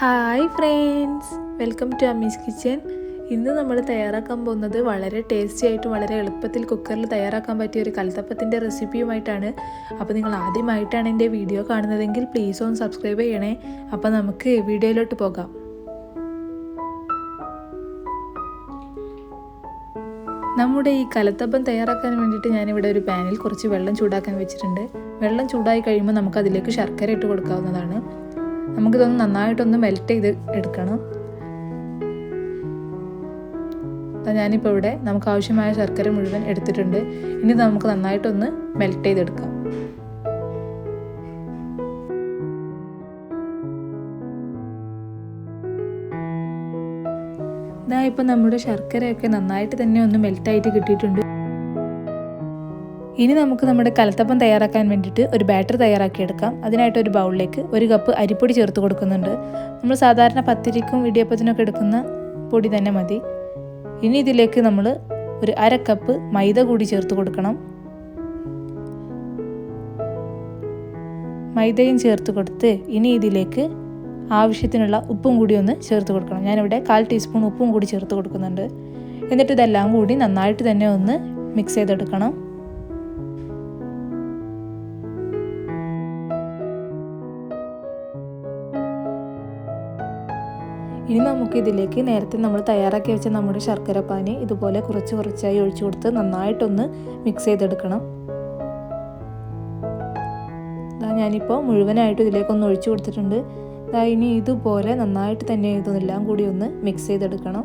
Hi friends, welcome to Ammi's kitchen. ഇന്ന് നമ്മൾ തയ്യാറാക്കാൻ പോകുന്നത് വളരെ ടേസ്റ്റി ആയിട്ടും വളരെ എളുപ്പത്തിൽ കുക്കറിൽ തയ്യാറാക്കാൻ പറ്റിയ ഒരു കൽത്തപ്പത്തിൻ്റെ റെസിപ്പിയുമായിട്ടാണ്. അപ്പോൾ നിങ്ങൾ ആദ്യമായിട്ടാണ് എൻ്റെ വീഡിയോ കാണുന്നതെങ്കിൽ പ്ലീസ് ഒന്ന് സബ്സ്ക്രൈബ് ചെയ്യണേ. അപ്പോൾ നമുക്ക് വീഡിയോയിലോട്ട് പോകാം. നമ്മുടെ ഈ കലത്തപ്പം തയ്യാറാക്കാൻ വേണ്ടിയിട്ട് ഞാനിവിടെ ഒരു പാനിൽ കുറച്ച് വെള്ളം ചൂടാക്കാൻ വെച്ചിട്ടുണ്ട്. വെള്ളം ചൂടായി കഴിയുമ്പോൾ നമുക്ക് അതിലേക്ക് ശർക്കര ഇട്ട് കൊടുക്കാവുന്നതാണ്. നമുക്കിതൊന്ന് നന്നായിട്ടൊന്ന് മെൽറ്റ് ചെയ്ത് എടുക്കണം. ഞാനിപ്പോൾ ഇവിടെ നമുക്ക് ആവശ്യമായ ശർക്കര മുഴുവൻ എടുത്തിട്ടുണ്ട്. ഇനി നമുക്ക് നന്നായിട്ടൊന്ന് മെൽറ്റ് ചെയ്തെടുക്കാം. ഇപ്പം നമ്മുടെ ശർക്കരയൊക്കെ നന്നായിട്ട് തന്നെ ഒന്ന് മെൽറ്റായിട്ട് കിട്ടിയിട്ടുണ്ട്. ഇനി നമുക്ക് നമ്മുടെ കലത്തപ്പം തയ്യാറാക്കാൻ വേണ്ടിയിട്ട് ഒരു ബാറ്റർ തയ്യാറാക്കിയെടുക്കാം. അതിനായിട്ട് ഒരു ബൗളിലേക്ക് 1 കപ്പ് അരിപ്പൊടി ചേർത്ത് കൊടുക്കുന്നുണ്ട്. നമ്മൾ സാധാരണ പത്തിരിക്കും ഇടിയപ്പത്തിനൊക്കെ എടുക്കുന്ന പൊടി തന്നെ മതി. ഇനി ഇതിലേക്ക് നമ്മൾ ഒരു 1/2 കപ്പ് മൈദ കൂടി ചേർത്ത് കൊടുക്കണം. മൈദയും ചേർത്ത് കൊടുത്ത് ഇനി ഇതിലേക്ക് ആവശ്യത്തിനുള്ള ഉപ്പും കൂടി ഒന്ന് ചേർത്ത് കൊടുക്കണം. ഞാനിവിടെ 1/4 ടീസ്പൂൺ ഉപ്പും കൂടി ചേർത്ത് കൊടുക്കുന്നുണ്ട്. എന്നിട്ട് ഇതെല്ലാം കൂടി നന്നായിട്ട് തന്നെ ഒന്ന് മിക്സ് ചെയ്തെടുക്കണം. ഇനി നമുക്കിതിലേക്ക് നേരത്തെ നമ്മൾ തയ്യാറാക്കി വെച്ച നമ്മുടെ ശർക്കര പാനി ഇതുപോലെ കുറച്ച് കുറച്ചായി ഒഴിച്ചു കൊടുത്ത് നന്നായിട്ടൊന്ന് മിക്സ് ചെയ്തെടുക്കണം. ഞാനിപ്പോൾ മുഴുവനായിട്ട് ഇതിലേക്കൊന്ന് ഒഴിച്ചു കൊടുത്തിട്ടുണ്ട്. ഇനി ഇതുപോലെ നന്നായിട്ട് തന്നെ ഇതെല്ലാം കൂടി ഒന്ന് മിക്സ് ചെയ്തെടുക്കണം.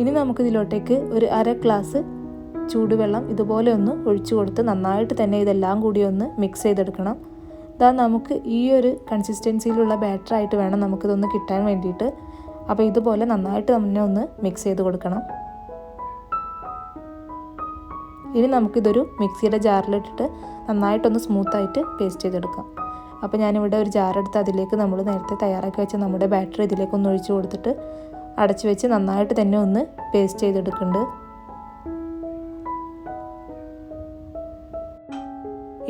ഇനി നമുക്കിതിലോട്ടേക്ക് ഒരു 1/2 ഗ്ലാസ് ചൂടുവെള്ളം ഇതുപോലെ ഒന്ന് ഒഴിച്ചു കൊടുത്ത് നന്നായിട്ട് തന്നെ ഇതെല്ലാം കൂടി ഒന്ന് മിക്സ് ചെയ്തെടുക്കണം. നമുക്ക് ഈ ഒരു കൺസിസ്റ്റൻസിയിലുള്ള ബാറ്ററായിട്ട് വേണം നമുക്കിതൊന്ന് കിട്ടാൻ വേണ്ടിയിട്ട്. അപ്പോൾ ഇതുപോലെ നന്നായിട്ട് തന്നെ ഒന്ന് മിക്സ് ചെയ്ത് കൊടുക്കണം. ഇനി നമുക്കിതൊരു മിക്സിയുടെ ജാറിലിട്ടിട്ട് നന്നായിട്ടൊന്ന് സ്മൂത്തായിട്ട് പേസ്റ്റ് ചെയ്തെടുക്കാം. അപ്പോൾ ഞാനിവിടെ ഒരു ജാറെടുത്ത് അതിലേക്ക് നമ്മൾ നേരത്തെ തയ്യാറാക്കി വെച്ച നമ്മുടെ ബാറ്റർ ഇതിലേക്കൊന്ന് ഒഴിച്ചു കൊടുത്തിട്ട് അടച്ചു വെച്ച് നന്നായിട്ട് തന്നെ ഒന്ന് പേസ്റ്റ് ചെയ്തെടുക്കുന്നുണ്ട്.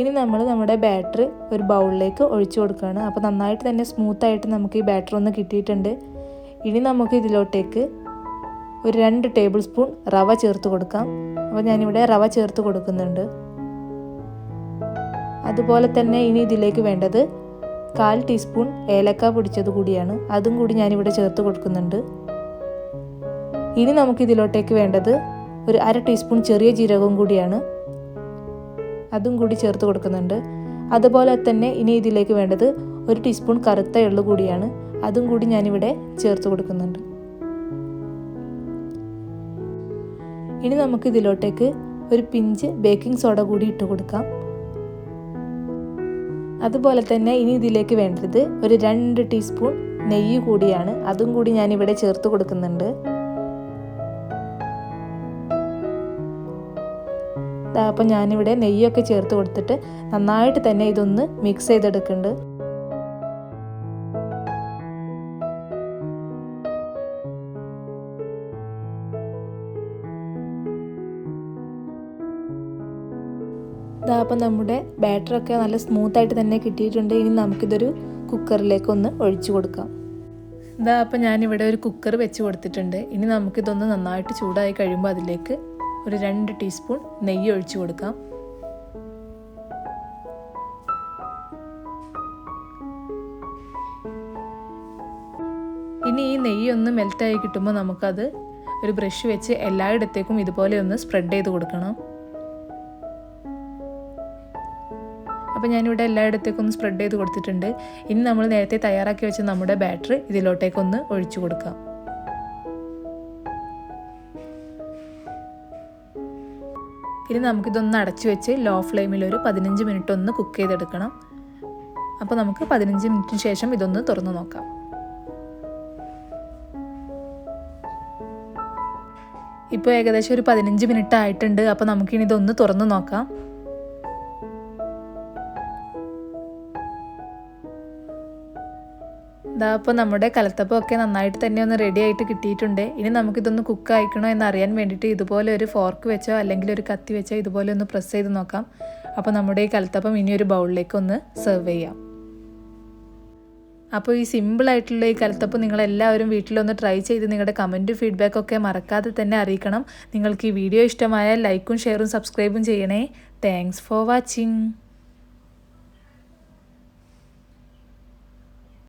ഇനി നമ്മൾ നമ്മുടെ ബാറ്റർ ഒരു ബൗളിലേക്ക് ഒഴിച്ചു കൊടുക്കുകയാണ്. അപ്പോൾ നന്നായിട്ട് തന്നെ സ്മൂത്തായിട്ട് നമുക്ക് ഈ ബാറ്റർ ഒന്ന് കിട്ടിയിട്ടുണ്ട്. ഇനി നമുക്ക് ഇതിലോട്ടേക്ക് ഒരു 2 ടേബിൾ സ്പൂൺ റവ ചേർത്ത് കൊടുക്കാം. അപ്പോൾ ഞാനിവിടെ റവ ചേർത്ത് കൊടുക്കുന്നുണ്ട്. അതുപോലെ തന്നെ ഇനി ഇതിലേക്ക് വേണ്ടത് 1/4 ടീസ്പൂൺ ഏലക്ക പൊടിച്ചത് കൂടിയാണ്. അതും കൂടി ഞാനിവിടെ ചേർത്ത് കൊടുക്കുന്നുണ്ട്. ഇനി നമുക്കിതിലോട്ടേക്ക് വേണ്ടത് ഒരു 1/2 ടീസ്പൂൺ ചെറിയ ജീരകവും കൂടിയാണ്. അതും കൂടി ചേർത്ത് കൊടുക്കുന്നുണ്ട്. അതുപോലെ തന്നെ ഇനി ഇതിലേക്ക് വേണ്ടത് 1 ടീസ്പൂൺ കറുത്ത എള്ള് കൂടിയാണ്. അതും കൂടി ഞാനിവിടെ ചേർത്ത് കൊടുക്കുന്നുണ്ട്. ഇനി നമുക്ക് ഇതിലോട്ടേക്ക് ഒരു പിഞ്ച് ബേക്കിംഗ് സോഡ കൂടി ഇട്ട് കൊടുക്കാം. അതുപോലെ തന്നെ ഇനി ഇതിലേക്ക് വേണ്ടത് ഒരു 2 ടീസ്പൂൺ നെയ്യ് കൂടിയാണ്. അതും കൂടി ഞാനിവിടെ ചേർത്ത് കൊടുക്കുന്നുണ്ട്. അപ്പോൾ ഞാനിവിടെ നെയ്യൊക്കെ ചേർത്ത് കൊടുത്തിട്ട് നന്നായിട്ട് തന്നെ ഇതൊന്ന് മിക്സ് ചെയ്തെടുക്കുന്നുണ്ട്. അപ്പോൾ നമ്മുടെ ബാറ്ററൊക്കെ നല്ല സ്മൂത്തായിട്ട് തന്നെ കിട്ടിയിട്ടുണ്ട്. ഇനി നമുക്കിതൊരു കുക്കറിലേക്കൊന്ന് ഒഴിച്ചു കൊടുക്കാം. അപ്പോൾ ഞാനിവിടെ ഒരു കുക്കർ വെച്ച് കൊടുത്തിട്ടുണ്ട്. ഇനി നമുക്കിതൊന്ന് നന്നായിട്ട് ചൂടായി കഴിയുമ്പോൾ അതിലേക്ക് ഒരു 2 ടീസ്പൂൺ നെയ്യ് ഒഴിച്ചു കൊടുക്കാം. ഇനി ഈ നെയ്യ് ഒന്ന് മെൽറ്റായി കിട്ടുമ്പോൾ നമുക്കത് ഒരു ബ്രഷ് വെച്ച് എല്ലായിടത്തേക്കും ഇതുപോലെ ഒന്ന് സ്പ്രെഡ് ചെയ്ത് കൊടുക്കണം. അപ്പോൾ ഞാനിവിടെ എല്ലായിടത്തേക്കും ഒന്ന് സ്പ്രെഡ് ചെയ്ത് കൊടുത്തിട്ടുണ്ട്. ഇനി നമ്മൾ നേരത്തെ തയ്യാറാക്കി വെച്ച നമ്മുടെ ബാറ്റർ ഇതിലോട്ടേക്കൊന്ന് ഒഴിച്ചു കൊടുക്കാം. ഇനി നമുക്കിതൊന്ന് അടച്ചു വെച്ച് ലോ ഫ്ലെയിമിൽ ഒരു 15 മിനിറ്റ് ഒന്ന് കുക്ക് ചെയ്തെടുക്കണം. അപ്പോൾ നമുക്ക് 15 മിനിറ്റിന് ശേഷം ഇതൊന്ന് തുറന്നു നോക്കാം. ഇപ്പോൾ ഏകദേശം ഒരു 15 മിനിറ്റ് ആയിട്ടുണ്ട്. അപ്പോൾ നമുക്കിനി ഇതൊന്ന് തുറന്നു നോക്കാം. അപ്പോൾ നമ്മുടെ കലത്തപ്പമൊക്കെ നന്നായിട്ട് തന്നെ ഒന്ന് റെഡി ആയിട്ട് കിട്ടിയിട്ടുണ്ട്. ഇനി നമുക്കിതൊന്ന് കുക്ക് ആയിക്കണോ എന്നറിയാൻ വേണ്ടിയിട്ട് ഇതുപോലെ ഒരു ഫോർക്ക് വെച്ചോ അല്ലെങ്കിൽ ഒരു കത്തി വെച്ചോ ഇതുപോലെ ഒന്ന് പ്രസ് ചെയ്ത് നോക്കാം. അപ്പോൾ നമ്മുടെ ഈ കലത്തപ്പം ഇനി ഒരു ബൗളിലേക്ക് ഒന്ന് സെർവ് ചെയ്യാം. അപ്പോൾ ഈ സിമ്പിളായിട്ടുള്ള ഈ കലത്തപ്പം നിങ്ങളെല്ലാവരും വീട്ടിലൊന്ന് ട്രൈ ചെയ്ത് നിങ്ങളുടെ കമൻറ്റും ഫീഡ്ബാക്കൊക്കെ മറക്കാതെ തന്നെ അറിയിക്കണം. നിങ്ങൾക്ക് ഈ വീഡിയോ ഇഷ്ടമായാൽ ലൈക്കും ഷെയറും സബ്സ്ക്രൈബും ചെയ്യണേ. Thanks for watching.